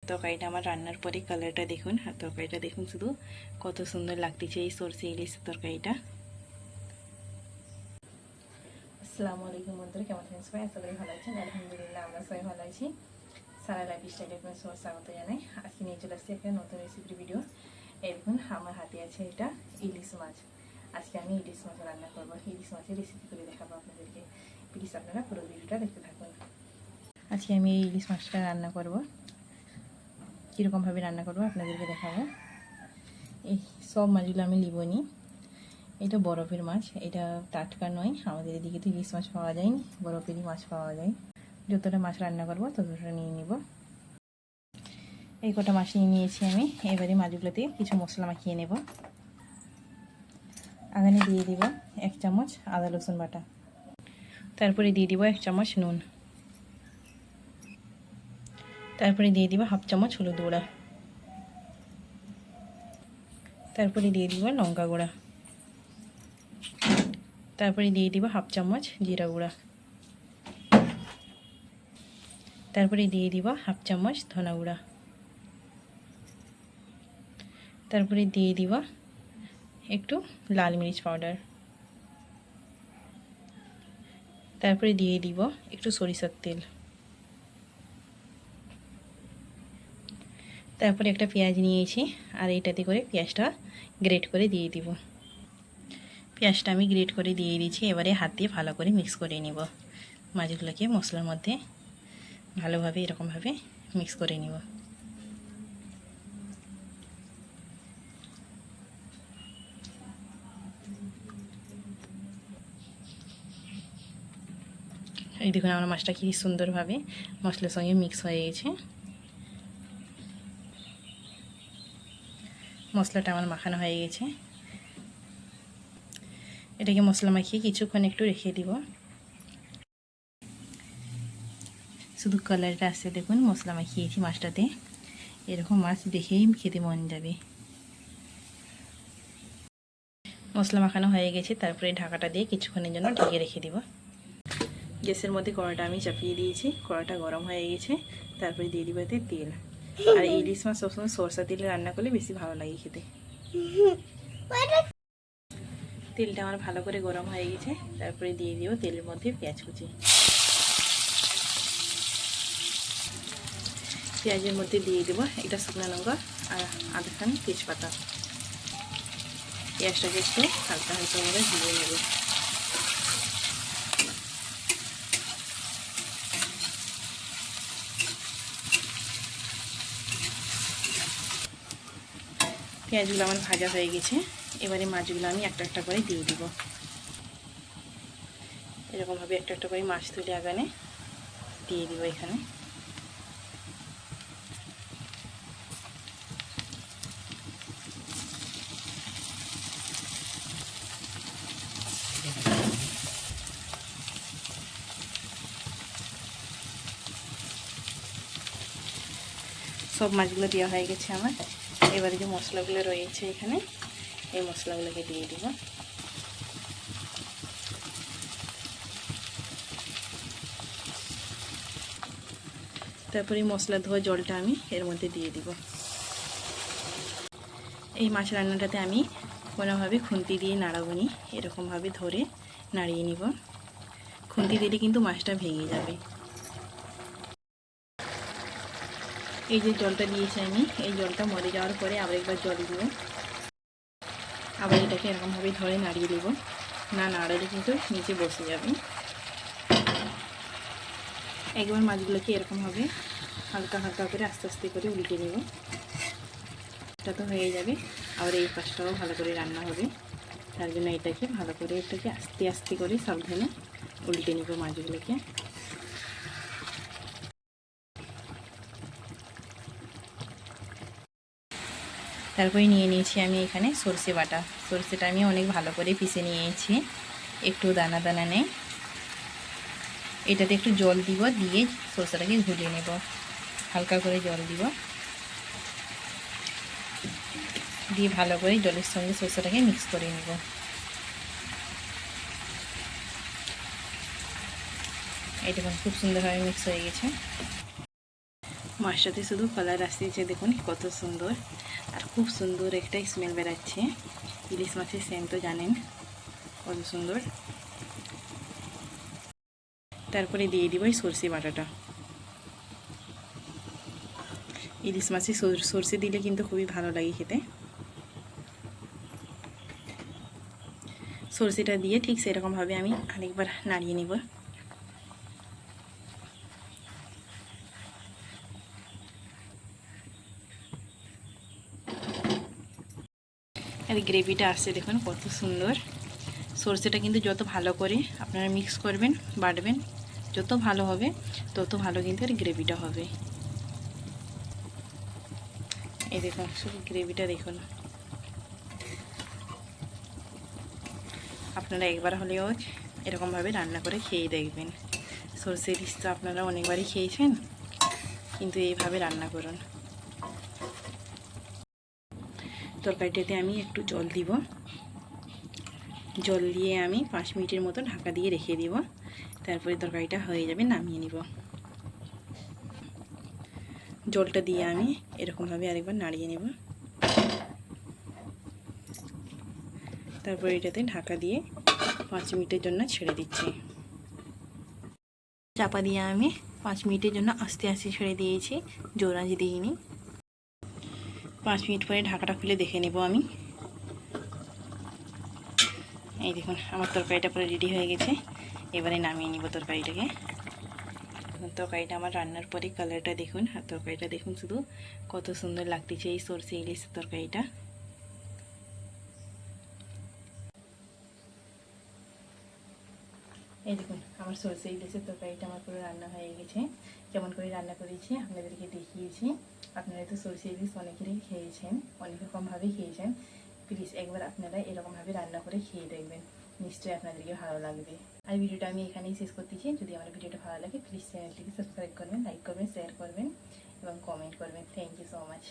তরকারিটা আমার রান্নার পরে কালারটা দেখুন, আর তরকারিটা দেখুন শুধু কত সুন্দর লাগতেছে এই সরষে ইলিশের তরকারিটা। আসসালামু আলাইকুম বন্ধুরা, কেমন আছেন সবাই? আশা করি ভালো আছেন। আলহামদুলিল্লাহ আমরা সবাই ভালো আছি। সারা লাইফ স্টাইলে আপনার সবার স্বাগত জানাই। আজকে নিয়ে চলে আসছি একটা নতুন রেসিপির ভিডিও। এই দেখুন আমার হাতে আছে এটা ইলিশ মাছ। আজকে আমি ইলিশ মাছ রান্না করবো, ইলিশ মাছের রেসিপি করে দেখাবো আপনাদেরকে। প্লিজ আপনারা পুরো ভিডিওটা দেখতে থাকুন। আজকে আমি এই ইলিশ মাছটা রান্না করব, কীরকমভাবে রান্না করবো আপনাদেরকে দেখাবো। এই সব মাছগুলো আমি নিবনি, এটা বরফের মাছ, এটা টাটকা নয়। আমাদের এদিকে তো ইলিশ মাছ পাওয়া যায়নি, বরফেরই মাছ পাওয়া যায়। যতটা মাছ রান্না করবো ততটা নিয়ে নিব। এই কটা মাছ নিয়ে নিয়েছি আমি। এবারে মাছগুলোতে কিছু মশলা মাখিয়ে নেব। আগে দিয়ে দিব 1 চামচ আদা রসুন বাটা, তারপরে দিয়ে দিব 1 চামচ নুন, তারপরে দিয়ে দিব 1/2 চামচ হলুদ গুঁড়া, তারপরে দিয়ে দিব লঙ্কা গুঁড়া, তারপরে দিয়ে দিব 1/2 চামচ জিরা গুঁড়া, তারপরে দিয়ে দিব 1/2 চামচ ধনা গুঁড়া, তারপরে দিয়ে দিব একটু লাল মরিচ পাউডার, তারপরে দিয়ে দিব একটু সরিষার তেল, তারপরে একটা পেঁয়াজ নিয়েছি আর এইটাতে করে পেঁয়াজটা গ্রেট করে দিয়ে দিব। পেঁয়াজটা আমি গ্রেট করে দিয়ে দিয়েছি। এবারে হাত দিয়ে ভালো করে মিক্স করে নেব। মাছগুলোকে মশলার মধ্যে ভালোভাবে এরকমভাবে মিক্স করে নেব। এই দেখুন আমার মাছটা কি সুন্দরভাবে মশলার সঙ্গে মিক্স হয়ে গেছে। মশলাটা আমার মাখানো হয়ে গেছে। এটাকে মশলা মাখিয়ে কিছুক্ষণ একটু রেখে দিব। শুধু কালারটা আসছে দেখুন, মশলা মাখিয়েছি মাছটাতে। এরকম মাছ দেখেই খেতে মন যাবে। মশলা মাখানো হয়ে গেছে, তারপরে ঢাকাটা দিয়ে কিছুক্ষণের জন্য ঢেকে রেখে দিব। গ্যাসের মধ্যে কড়াটা আমি চাপিয়ে দিয়েছি, কড়াটা গরম হয়ে গেছে। তারপরে দিয়ে দিব এতে তেল। আর ইলিশ মাছ সবসময় সরষা তেলে রান্না করলে বেশি ভালো লাগে খেতে। তেলটা আমার ভালো করে গরম হয়ে গেছে। তারপরে দিয়ে দিব তেলের মধ্যে পেঁয়াজ কুচি। পেঁয়াজের মধ্যে দিয়ে দেবো একটা শুকনো লঙ্কা আর আধাখান তেজপাতা। পেঁয়াজটাকে একটু হালকা হালকা করে দিয়ে নেব। পেঁয়াজগুলো আমার ভাজা হয়ে গেছে। এবারে মাছগুলো আমি একটা একটা করে দিয়ে দিব। এরকমভাবে একটা একটা করে মাছ তুলে আগানে দিয়ে দিব এখানে। সব মাছগুলো দেওয়া হয়ে গেছে আমার। এবারে যে মশলাগুলো রয়েছে এখানে, এই মশলাগুলোকে দিয়ে দিব। তারপরে মশলা ধোয়া জলটা আমি এর মধ্যে দিয়ে দিব। এই মাছ রান্নাটাতে আমি কোনোভাবে খুন্তি দিয়ে নাড়াবো নি, এরকমভাবে ধরে নাড়িয়ে নিব। খুন্তি দিলে কিন্তু মাছটা ভেঙে যাবে। এই যে জলটা দিয়েছি আমি, এই জলটা মরে যাওয়ার পরে আবার একবার জল দিব। আবার এটাকে এরকমভাবে ধরে নাড়িয়ে দেব। না নাড়ালে কিন্তু নিচে বসে যাবে। একবার মাছগুলোকে এরকমভাবে হালকা হালকা করে আস্তে আস্তে করে উল্টে নেব। এটা তো হয়ে যাবে। আবার এই পাশটাও ভালো করে রান্না হবে, তার জন্য এটাকে ভালো করে এটাকে আস্তে আস্তে করে সাবধানে উল্টে নেব মাছগুলোকে। তারপরে নিয়ে নিয়েছি আমি এখানে সরষে বাটা। সরষেটা আমি অনেক ভালো করে পিষে নিয়েছি, একটু দানা দানা নেই। এটাতে একটু জল দিব, দিয়ে সরষেটাকে ঘুরিয়ে নেব। হালকা করে জল দিব, দিয়ে ভালো করে জলের সঙ্গে সরষেটাকে মিক্স করে নেব। এই দেখুন খুব সুন্দরভাবে মিক্স হয়ে গেছে। মাছটাতে শুধু কালার আসছে, দেখুন কত সুন্দর, আর খুব সুন্দর একটা স্মেল বেরাচ্ছে। ইলিশ মাছের সেন্ট তো জানেন কত সুন্দর। তারপরে দিয়ে দিব এই সরষে বাটাটা। ইলিশ মাছে সরষে দিলে কিন্তু খুবই ভালো লাগে খেতে। সরষেটা দিয়ে ঠিক সেরকমভাবে আমি আরেকবার নাড়িয়ে নেব। আর গ্রেভিটা আসছে দেখুন কত সুন্দর। সরষেটা কিন্তু যত ভালো করে আপনারা মিক্স করবেন, বাটবেন, যত ভালো হবে তত ভালো কিন্তু এর গ্রেভিটা হবে। এই দেখুন শুধু গ্রেভিটা দেখুন। আপনারা একবার হলেও এরকমভাবে রান্না করে খেয়ে দেখবেন। সরষে ইলিশ তো আপনারা অনেকবারই খেয়েছেন, কিন্তু এইভাবে রান্না করুন। তরকারিটাতে আমি একটু জল দিব। জল দিয়ে আমি 5 মিনিটের মতো ঢাকা দিয়ে রেখে দিব। তারপরে তরকারিটা হয়ে যাবে, নামিয়ে নিব। জলটা দিয়ে আমি এরকমভাবে আরেকবার নাড়িয়ে নেব। তারপরে এটাতে ঢাকা দিয়ে 5 মিনিটের জন্য ছেড়ে দিচ্ছি। চাপা দিয়ে আমি 5 মিনিটের জন্য আস্তে আস্তে ছেড়ে দিয়েছি, জোর আঁচ দিইনি। 5 মিনিট পরে ঢাকাটা খুলে দেখে নেব আমি। এই দেখুন আমার তরকারিটা পুরো রেডি হয়ে গেছে। এবারে নামিয়ে নিব তরকারিটাকে। তরকারিটা আমার রান্নার পরে কালারটা দেখুন, আর তরকারিটা দেখুন শুধু কত সুন্দর লাগতেছে এই সরষে ইলিশের তরকারিটা। এই দেখুন আমার সরষে ইলিশের তরকারিটা আমার পুরো রান্না হয়ে গেছে। কেমন করে রান্না করেছি আপনাদেরকে দেখিয়েছি। আপনারা তো সরষে ইলিশ অনেকেরই খেয়েছেন, অনেক রকমভাবেই খেয়েছেন। প্লিজ একবার আপনারা এরকমভাবে রান্না করে খেয়ে দেখবেন, নিশ্চয়ই আপনাদেরকে ভালো লাগবে। আর ভিডিওটা আমি এখানেই শেষ করতেছি। যদি আমার ভিডিওটা ভালো লাগে প্লিজ চ্যানেলটিকে সাবস্ক্রাইব করবেন, লাইক করবেন, শেয়ার করবেন এবং কমেন্ট করবেন। Thank you so much.